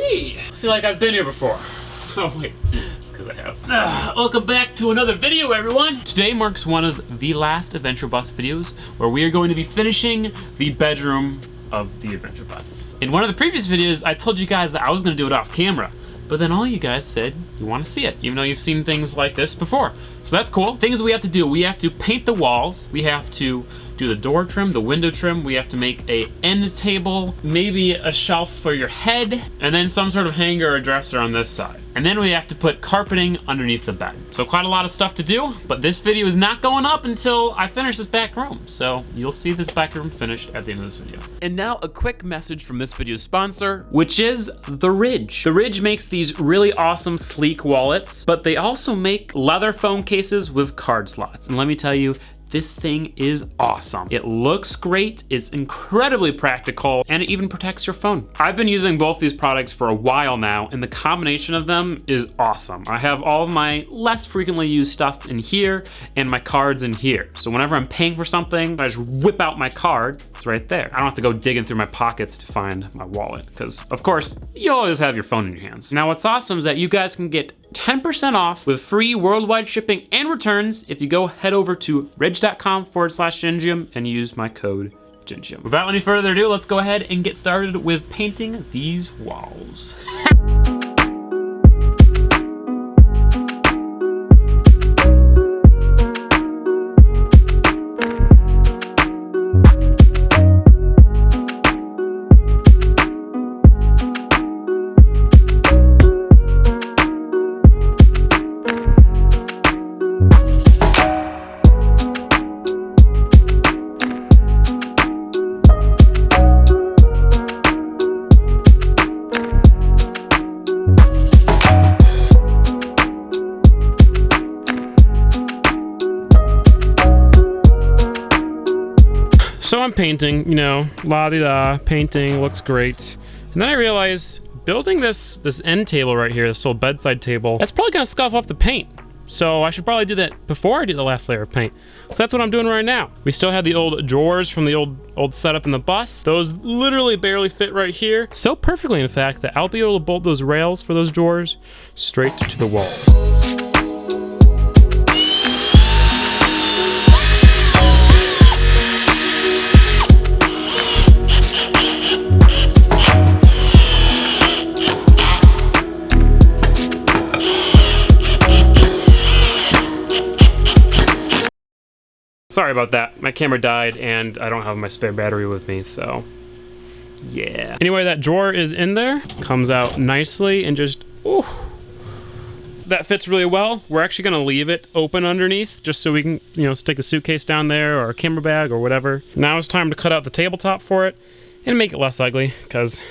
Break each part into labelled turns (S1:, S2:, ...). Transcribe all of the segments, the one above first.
S1: Hey, I feel like I've been here before. Oh wait, it's because I have. Welcome back to another video, everyone. Today marks one of the last Adventure Bus videos where we are going to be finishing the bedroom of the Adventure Bus. In one of the previous videos, I told you guys that I was gonna do it off camera, but then all you guys said you want to see it, even though you've seen things like this before. So that's cool. Things we have to do, we have to paint the walls, we have to do the door trim, the window trim, we have to make a end table, maybe a shelf for your head, and then some sort of hanger or dresser on this side. And then we have to put carpeting underneath the bed. So quite a lot of stuff to do, but this video is not going up until I finish this back room. So you'll see this back room finished at the end of this video. And now a quick message from this video's sponsor, which is The Ridge. The Ridge makes these really awesome, sleek wallets, but they also make leather phone cases with card slots. And let me tell you, this thing is awesome. It looks great, it's incredibly practical, and it even protects your phone. I've been using both these products for a while now, and the combination of them is awesome. I have all of my less frequently used stuff in here, and my cards in here. So whenever I'm paying for something, I just whip out my card, it's right there. I don't have to go digging through my pockets to find my wallet, because of course, you always have your phone in your hands. Now what's awesome is that you guys can get 10% off with free worldwide shipping and returns if you go head over to ridge.com/Gingium and use my code Gingium. Without any further ado, let's go ahead and get started with painting these walls. So I'm painting, you know, la-di-da, painting, looks great. And then I realized building this end table right here, this little bedside table, that's probably gonna scuff off the paint. So I should probably do that before I do the last layer of paint. So that's what I'm doing right now. We still have the old drawers from the old setup in the bus. Those literally barely fit right here. So perfectly, in fact, that I'll be able to bolt those rails for those drawers straight to the walls. Sorry about that. My camera died and I don't have my spare battery with me, so yeah. Anyway, that drawer is in there. Comes out nicely and just, ooh. That fits really well. We're actually gonna leave it open underneath just so we can, you know, stick a suitcase down there or a camera bag or whatever. Now it's time to cut out the tabletop for it and make it less ugly, because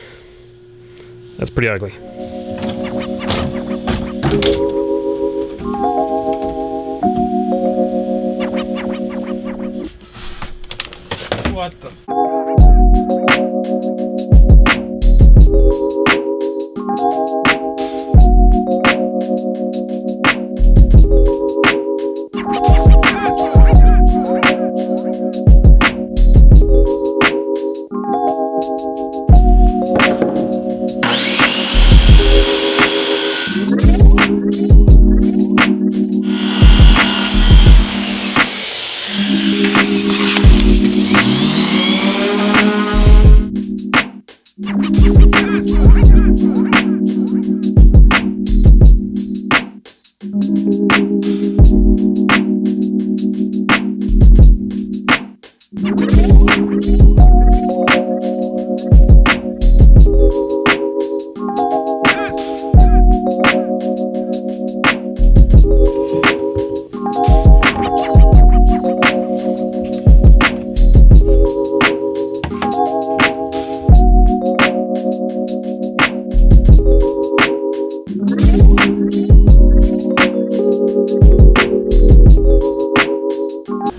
S1: that's pretty ugly. What the f-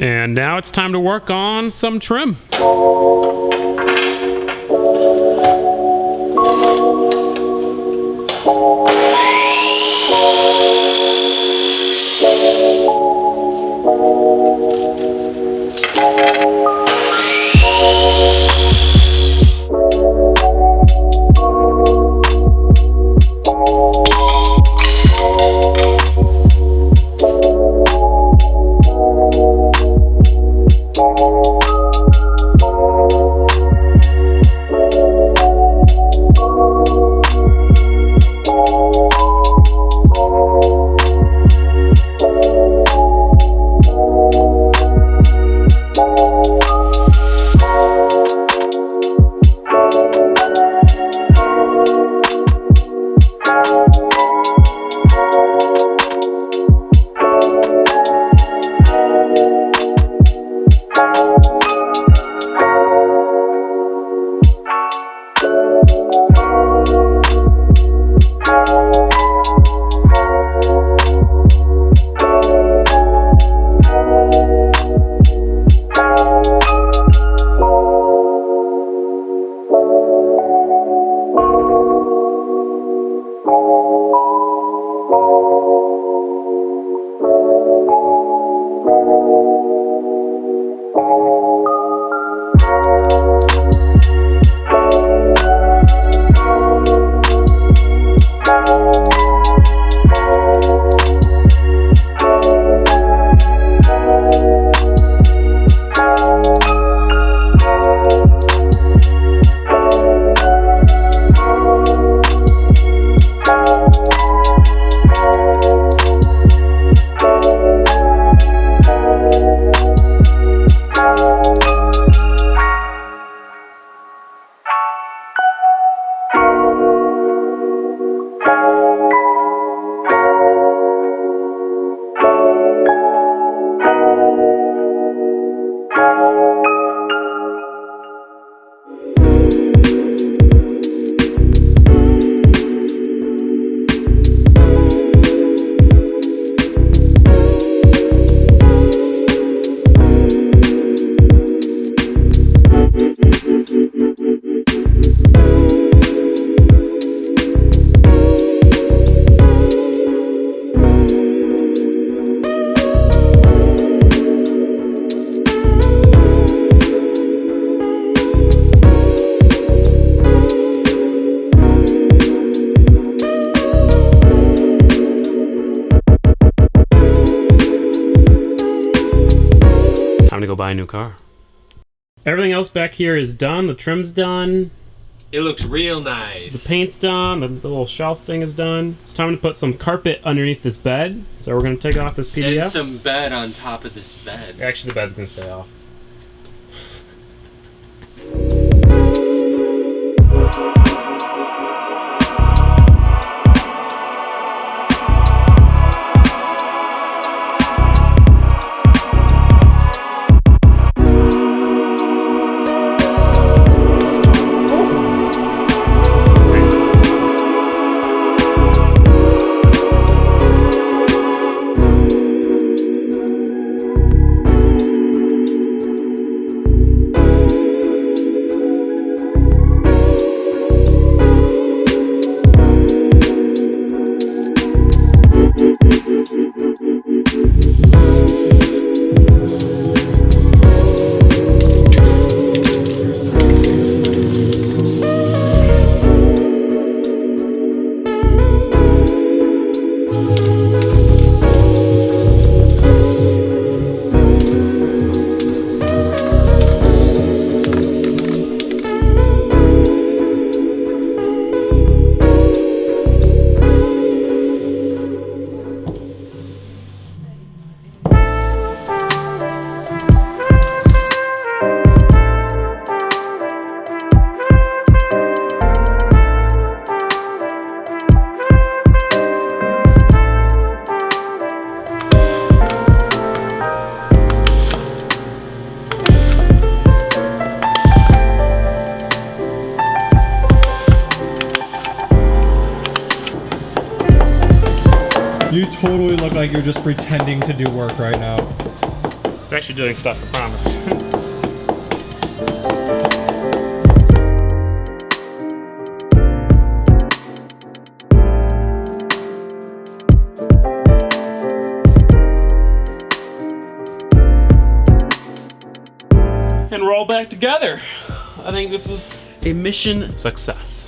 S1: And now it's time to work on some trim. buy a new car. Everything else back here is done. The trim's done.
S2: It looks real nice.
S1: The paint's done. The little shelf thing is done. It's time to put some carpet underneath this bed. So we're going to take off this PDF.
S2: And some bed on top of this bed.
S1: Actually, the bed's going to stay off.
S3: You totally look like you're just pretending to do work right now.
S1: It's actually doing stuff, I promise. And we're all back together. I think this is a mission success.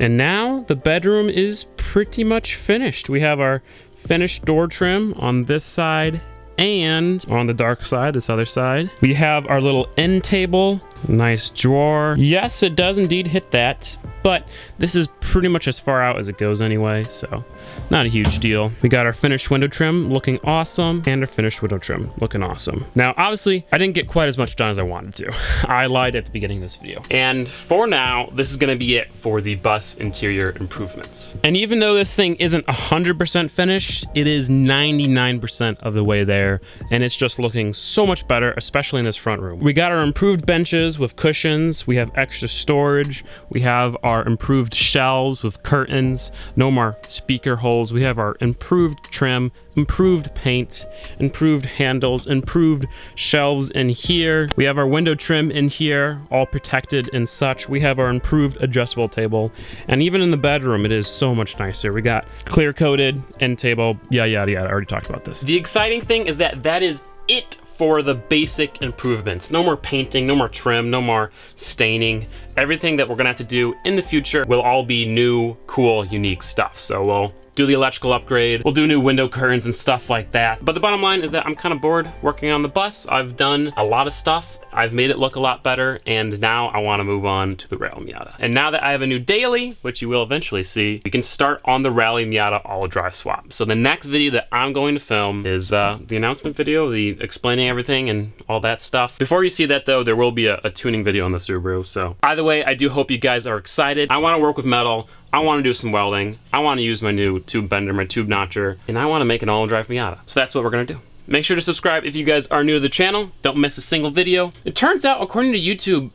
S1: And now the bedroom is pretty much finished. We have our finished door trim on this side and on the dark side, this other side. We have our little end table, nice drawer. Yes, it does indeed hit that, but this is pretty much as far out as it goes anyway, so not a huge deal. We got our finished window trim looking awesome, and our finished window trim looking awesome. Now, obviously, I didn't get quite as much done as I wanted to. I lied at the beginning of this video. And for now, this is gonna be it for the bus interior improvements. And even though this thing isn't 100% finished, it is 99% of the way there, and it's just looking so much better, especially in this front room. We got our improved benches with cushions, we have extra storage, we have our improved shelves with curtains, no more speaker holes, we have our improved trim, improved paint, improved handles, improved shelves in here. We have our window trim in here, all protected and such. We have our improved adjustable table. And even in the bedroom, it is so much nicer. We got clear coated end table, yada, yada. I already talked about this. The exciting thing is that that is it for the basic improvements. No more painting, no more trim, no more staining. Everything that we're gonna have to do in the future will all be new, cool, unique stuff. So we'll do the electrical upgrade, we'll do new window curtains and stuff like that. But the bottom line is that I'm kind of bored working on the bus. I've done a lot of stuff. I've made it look a lot better, and now I want to move on to the Rally Miata. And now that I have a new daily, which you will eventually see, we can start on the Rally Miata all drive swap. So the next video that I'm going to film is the announcement video, the explaining everything and all that stuff. Before you see that though, there will be a tuning video on the Subaru. So either way, I do hope you guys are excited. I want to work with metal. I want to do some welding. I want to use my new tube bender, my tube notcher, and I want to make an all drive Miata. So that's what we're going to do. Make sure to subscribe if you guys are new to the channel. Don't miss a single video. It turns out, according to YouTube,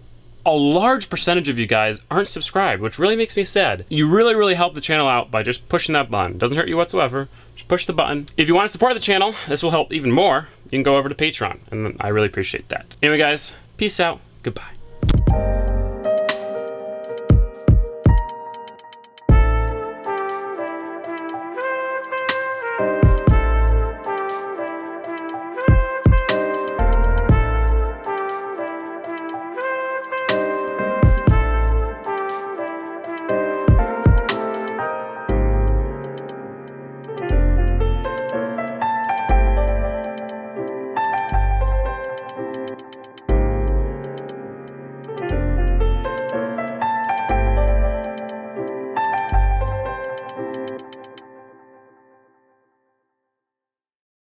S1: a large percentage of you guys aren't subscribed, which really makes me sad. You really help the channel out by just pushing that button. Doesn't hurt you whatsoever. Just push the button. If you want to support the channel, this will help even more. You can go over to Patreon, and I really appreciate that. Anyway, guys, peace out. Goodbye.